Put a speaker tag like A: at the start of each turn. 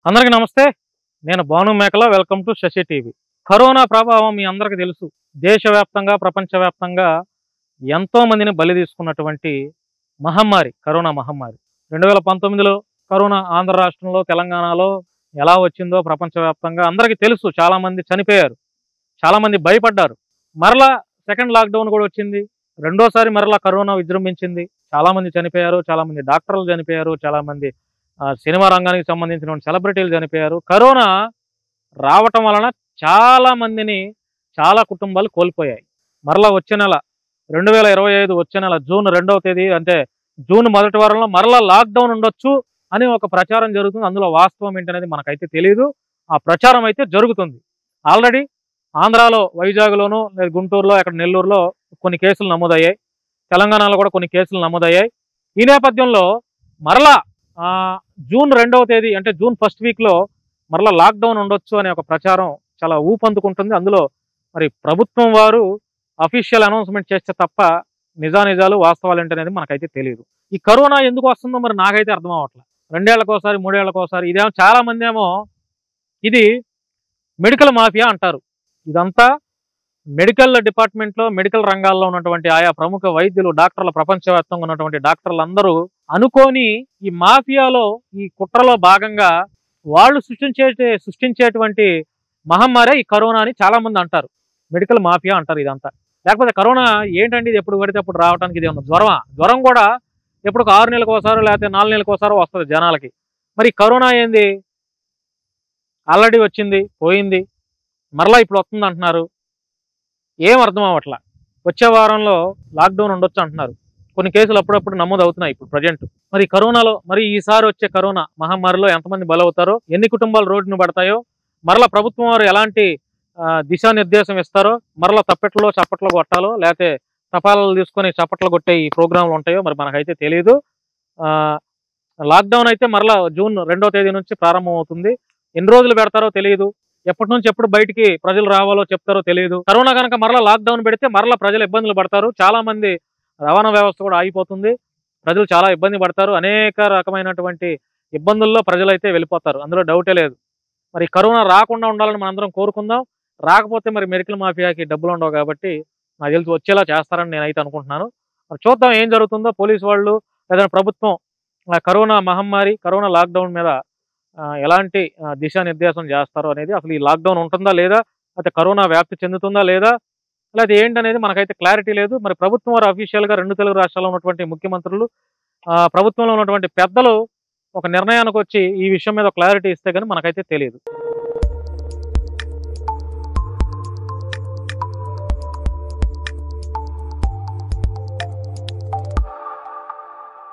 A: అందరికీ నమస్తే. నేను Bhanu Mekala. Welcome to Sasi TV. Corona ప్రభావం మీ అందరికీ తెలుసు. దేశవ్యాప్తంగా, ప్రపంచవ్యాప్తంగా ఎంతో మందిని బలి తీసుకున్నటువంటి మహమ్మారి కరోనా మహమ్మారి. 2019లో కరోనా ఆంధ్ర రాష్ట్రంలో, తెలంగాణలో ఎలా వచ్చిందో ప్రపంచవ్యాప్తంగా అందరికీ తెలుసు. చాలామంది చనిపోయారు, చాలామంది భయపడ్డారు. మరలా సెకండ్ లాక్డౌన్ కూడా వచ్చింది. రెండోసారి మరలా కరోనా విజృంభించింది. చాలామంది చనిపోయారు, చాలామంది డాక్టర్లు చనిపోయారు, చాలామంది సినిమా రంగానికి సంబంధించిన సెలబ్రిటీలు చనిపోయారు. కరోనా రావటం వలన చాలా మందిని, చాలా కుటుంబాలు కోల్పోయాయి. మరలా వచ్చే నెల 2025 వచ్చే నెల జూన్ 2వ తేదీ, అంటే జూన్ మొదటి వారంలో మరలా లాక్డౌన్ ఉండొచ్చు అని ఒక ప్రచారం జరుగుతుంది. అందులో వాస్తవం ఏంటనేది మనకైతే తెలియదు. ఆ ప్రచారం అయితే జరుగుతుంది. ఆల్రెడీ ఆంధ్రాలో, వైజాగ్లోను, లేదా గుంటూరులో, అక్కడ నెల్లూరులో కొన్ని కేసులు నమోదయ్యాయి. తెలంగాణలో కూడా కొన్ని కేసులు నమోదయ్యాయి. ఈ నేపథ్యంలో మరలా జూన్ 2వ తేదీ, అంటే జూన్ ఫస్ట్ వీక్లో మరలా లాక్డౌన్ ఉండొచ్చు అనే ఒక ప్రచారం చాలా ఊపందుకుంటుంది. అందులో మరి ప్రభుత్వం వారు అఫీషియల్ అనౌన్స్మెంట్ చేస్తే తప్ప నిజానిజాలు, వాస్తవాలు ఏంటనేది మనకైతే తెలియదు. ఈ కరోనా ఎందుకు వస్తుందో మరి నాకైతే అర్థం అవ్వట్లేదు. 2 ఏళ్లకోసారి, 3 ఏళ్లకోసారి. ఇదేమో చాలా మంది ఏమో ఇది మెడికల్ మాఫియా అంటారు. ఇదంతా మెడికల్ డిపార్ట్మెంట్లో, మెడికల్ రంగాల్లో ఉన్నటువంటి ఆయా ప్రముఖ వైద్యులు, డాక్టర్లు, ప్రపంచవ్యాప్తంగా ఉన్నటువంటి డాక్టర్లు అందరూ అనుకోని ఈ మాఫియాలో, ఈ కుట్రలో భాగంగా వాళ్ళు సృష్టించేటువంటి మహమ్మారే ఈ కరోనా అని చాలా మంది అంటారు. మెడికల్ మాఫియా అంటారు ఇదంతా. లేకపోతే కరోనా ఏంటంటే ఇది ఎప్పుడు పడితే అప్పుడు రావడానికి ఇది ఉన్న జ్వరం కూడా ఎప్పుడు 6 నెలలకు ఒకసారో లేకపోతే 4 నెలలకు ఒకసారో వస్తుంది జనాలకి. మరి కరోనా ఏంది, ఆల్రెడీ వచ్చింది, పోయింది, మరలా ఇప్పుడు వస్తుంది అంటున్నారు. ఏం అర్థం అవ్వట్లా. వచ్చే వారంలో లాక్డౌన్ ఉండొచ్చు అంటున్నారు. కొన్ని కేసులు అప్పుడప్పుడు నమోదు అవుతున్నాయి ఇప్పుడు ప్రజెంట్. మరి కరోనాలో, మరి ఈసారి వచ్చే కరోనా మహమ్మారిలో ఎంతమంది బలవుతారో, ఎన్ని కుటుంబాలు రోడ్డును పడతాయో, మరలా ప్రభుత్వం వారు ఎలాంటి దిశానిర్దేశం ఇస్తారో, మరలా తప్పెట్లో చప్పట్లు కొట్టాలో, లేకపోతే తపాలాలు తీసుకొని చప్పట్లు కొట్టే ఈ ప్రోగ్రాంలు ఉంటాయో మరి మనకైతే తెలియదు. లాక్డౌన్ అయితే మరలా జూన్ 2వ తేదీ నుంచి ప్రారంభం అవుతుంది. ఎన్ని రోజులు పెడతారో తెలియదు. ఎప్పటి నుంచి ఎప్పుడు బయటికి ప్రజలు రావాలో చెప్తారో తెలియదు. కరోనా కనుక మరలా లాక్డౌన్ పెడితే మరలా ప్రజలు ఇబ్బందులు పడతారు. చాలా మంది రవాణా వ్యవస్థ కూడా ఆగిపోతుంది. ప్రజలు చాలా ఇబ్బంది పడతారు. అనేక రకమైనటువంటి ఇబ్బందుల్లో ప్రజలైతే వెళ్ళిపోతారు, అందులో డౌటే లేదు. మరి కరోనా రాకుండా ఉండాలని మనందరం కోరుకుందాం. రాకపోతే మరి మెడికల్ మాఫియాకి డబ్బులు ఉండవు కాబట్టి నాకు తెలిసి వచ్చేలా చేస్తారని నేనైతే అనుకుంటున్నాను. మరి చూద్దాం ఏం జరుగుతుందో. పోలీసు వాళ్ళు లేదా ప్రభుత్వం కరోనా మహమ్మారి, కరోనా లాక్డౌన్ మీద ఎలాంటి దిశానిర్దేశం చేస్తారో అనేది, అసలు ఈ లాక్డౌన్ ఉంటుందా లేదా, అయితే కరోనా వ్యాప్తి చెందుతుందా లేదా, లేదా ఏంటనేది మనకైతే క్లారిటీ లేదు. మరి ప్రభుత్వం వారు అఫీషియల్గా 2 తెలుగు రాష్ట్రాల్లో ఉన్నటువంటి ముఖ్యమంత్రులు, ప్రభుత్వంలో ఉన్నటువంటి పెద్దలు ఒక నిర్ణయానికి వచ్చి ఈ విషయం మీద క్లారిటీ ఇస్తే కానీ మనకైతే తెలియదు.